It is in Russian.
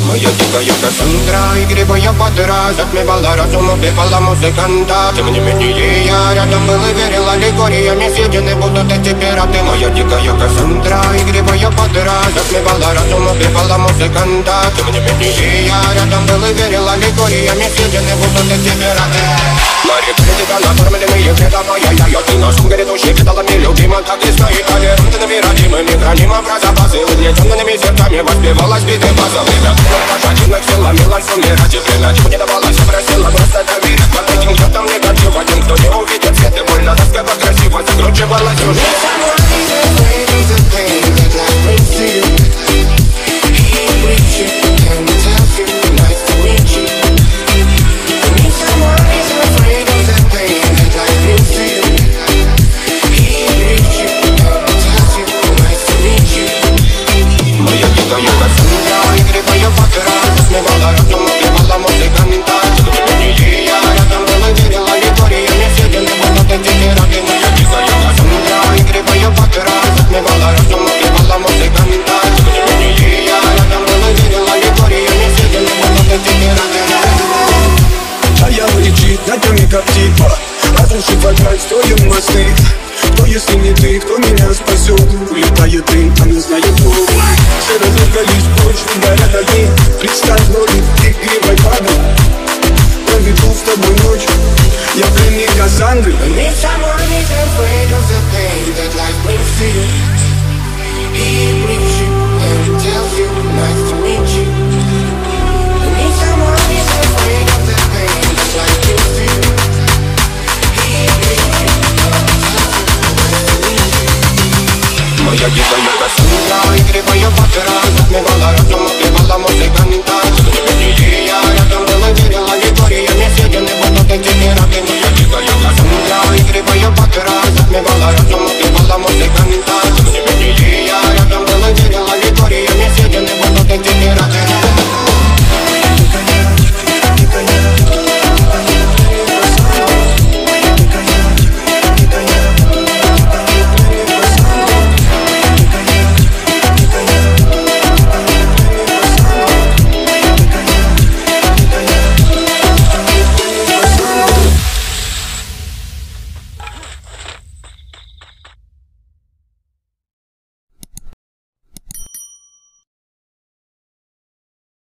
Моя дикая Кассандра, игривая подра, затмевала разум, убивала музыканта. Тем не менее я рядом был и верил аллегориями, съедены будут эти пираты. Моя дикая Кассандра, игривая подра, затмевала разум, убивала музыканта. Тем не менее я рядом был и верил аллегориями, съедены будут эти пираты. Мари, тебя накормленные предавая я ты нашим грядущим кидалами любима, как и стоит толерантными родимыми, хранима про запасы. Угнетенными сердцами воспевалась биты база. Время пожатинных сил ломилась умирать, и время чего не давалось, просила просто доверять. Под этим кто-то негатив, один, кто не увидит свет, и больно тоскливо красиво закручивала сюжет. Как типа, разрушив опять стоим мосты. Кто, если не ты, кто меня спасет? Улетает дым, а не знает кто. Все разорвались прочь, горят огни. Представь ноги, игривой падай. Проведу с тобой ночь, я пленник Кассандры. If someone is afraid of the pain that life brings to you, he brings you and tells you nice to meet you. And if someone is afraid of the pain that life brings to you, моя дикая Кассандра, игривая подра, затмевала разум, убивала музыку.